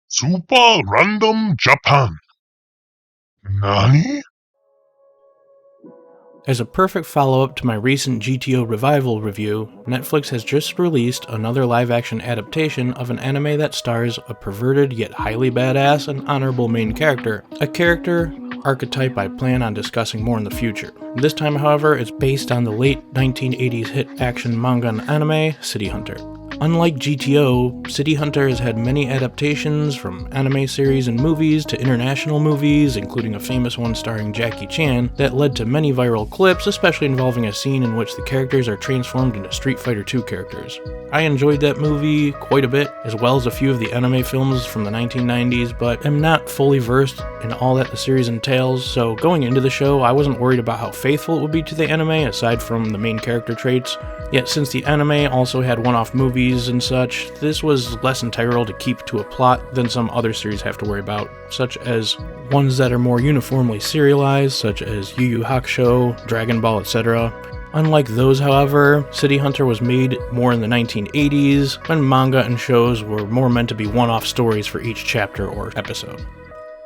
Super Random Japan. Nani? As a perfect follow-up to my recent GTO Revival review, Netflix has just released another live-action adaptation of an anime that stars a perverted yet highly badass and honorable main character, a character archetype I plan on discussing more in the future. This time, however, it's based on the late 1980s hit action manga and anime, City Hunter. Unlike GTO, City Hunter has had many adaptations from anime series and movies to international movies, including a famous one starring Jackie Chan, that led to many viral clips, especially involving a scene in which the characters are transformed into Street Fighter II characters. I enjoyed that movie quite a bit, as well as a few of the anime films from the 1990s, but am not fully versed in all that the series entails, so going into the show, I wasn't worried about how faithful it would be to the anime, aside from the main character traits. Yet since the anime also had one-off movies and such, this was less integral to keep to a plot than some other series have to worry about, such as ones that are more uniformly serialized, such as Yu Yu Hakusho, Dragon Ball, etc. Unlike those, however, City Hunter was made more in the 1980s, when manga and shows were more meant to be one-off stories for each chapter or episode.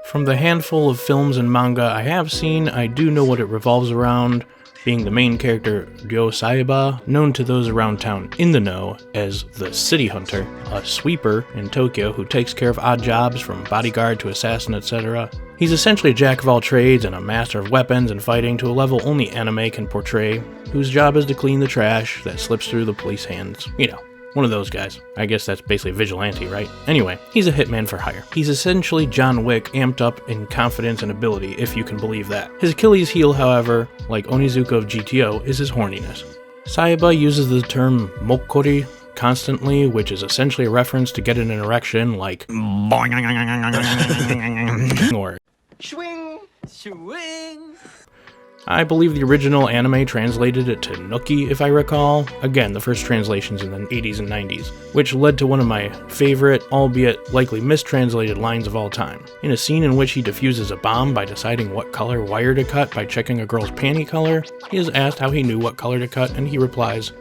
From the handful of films and manga I have seen, I do know what it revolves around, being the main character Ryo Saeba, known to those around town in the know as the City Hunter, a sweeper in Tokyo who takes care of odd jobs from bodyguard to assassin, etc. He's essentially a jack of all trades and a master of weapons and fighting to a level only anime can portray, whose job is to clean the trash that slips through the police hands. You know, one of those guys. I guess that's basically vigilante, right? Anyway, he's a hitman for hire. He's essentially John Wick amped up in confidence and ability, if you can believe that. His Achilles heel, however, like Onizuka of GTO, is his horniness. Saeba uses the term mokkori constantly, which is essentially a reference to get an erection like or swing, swing. I believe the original anime translated it to Nookie, if I recall. Again, the first translations in the 80s and 90s, which led to one of my favorite, albeit likely mistranslated lines of all time. In a scene in which he defuses a bomb by deciding what color wire to cut by checking a girl's panty color, he is asked how he knew what color to cut, and he replies,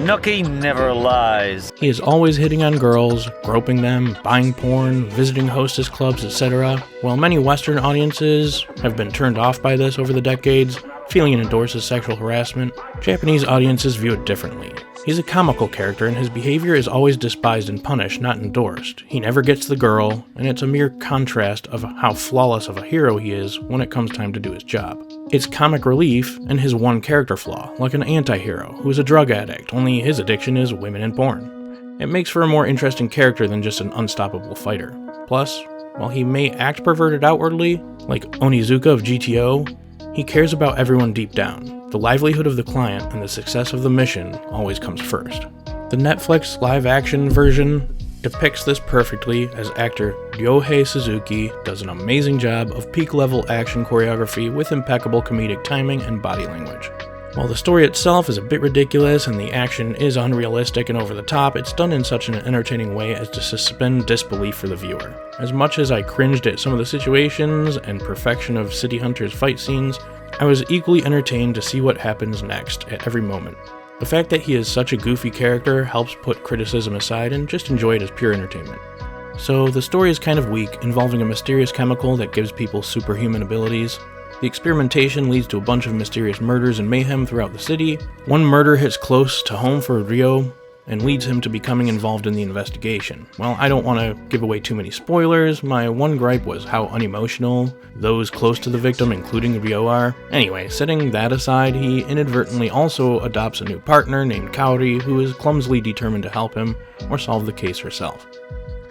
Nookie never lies. He is always hitting on girls, groping them, buying porn, visiting hostess clubs, etc. While many Western audiences have been turned off by this over the decades, feeling it endorses sexual harassment, Japanese audiences view it differently. He's a comical character and his behavior is always despised and punished, not endorsed. He never gets the girl, and it's a mere contrast of how flawless of a hero he is when it comes time to do his job. It's comic relief and his one character flaw, like an anti-hero who is a drug addict, only his addiction is women and porn. It makes for a more interesting character than just an unstoppable fighter. Plus, while he may act perverted outwardly, like Onizuka of GTO, he cares about everyone deep down. The livelihood of the client and the success of the mission always comes first. The Netflix live-action version depicts this perfectly as actor Ryohei Suzuki does an amazing job of peak-level action choreography with impeccable comedic timing and body language. While the story itself is a bit ridiculous and the action is unrealistic and over the top, it's done in such an entertaining way as to suspend disbelief for the viewer. As much as I cringed at some of the situations and perfection of City Hunter's fight scenes, I was equally entertained to see what happens next at every moment. The fact that he is such a goofy character helps put criticism aside and just enjoy it as pure entertainment. So the story is kind of weak, involving a mysterious chemical that gives people superhuman abilities. The experimentation leads to a bunch of mysterious murders and mayhem throughout the city. One murder hits close to home for Ryo and leads him to becoming involved in the investigation. Well, I don't want to give away too many spoilers. My one gripe was how unemotional those close to the victim, including Ryo, are. Anyway, setting that aside, he inadvertently also adopts a new partner named Kaori, who is clumsily determined to help him or solve the case herself.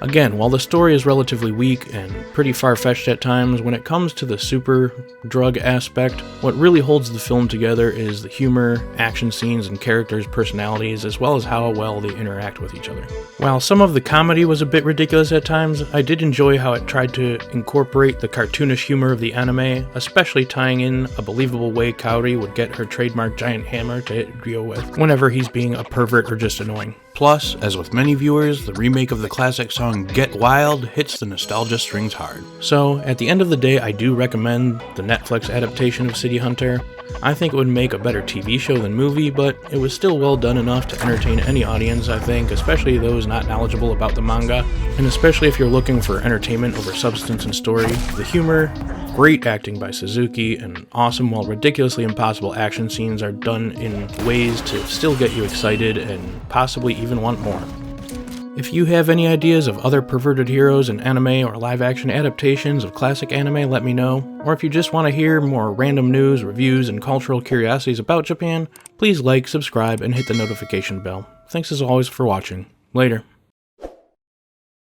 Again, while the story is relatively weak and pretty far-fetched at times, when it comes to the super drug aspect, what really holds the film together is the humor, action scenes, and characters' personalities, as well as how well they interact with each other. While some of the comedy was a bit ridiculous at times, I did enjoy how it tried to incorporate the cartoonish humor of the anime, especially tying in a believable way Kaori would get her trademark giant hammer to hit Ryo with whenever he's being a pervert or just annoying. Plus, as with many viewers, the remake of the classic song Get Wild hits the nostalgia strings hard. So, at the end of the day, I do recommend the Netflix adaptation of City Hunter. I think it would make a better TV show than movie, but it was still well done enough to entertain any audience, I think, especially those not knowledgeable about the manga, and especially if you're looking for entertainment over substance and story. The humor, great acting by Suzuki, and awesome while ridiculously impossible action scenes are done in ways to still get you excited and possibly even want more. If you have any ideas of other perverted heroes in anime or live-action adaptations of classic anime, let me know. Or if you just want to hear more random news, reviews, and cultural curiosities about Japan, please like, subscribe, and hit the notification bell. Thanks as always for watching. Later.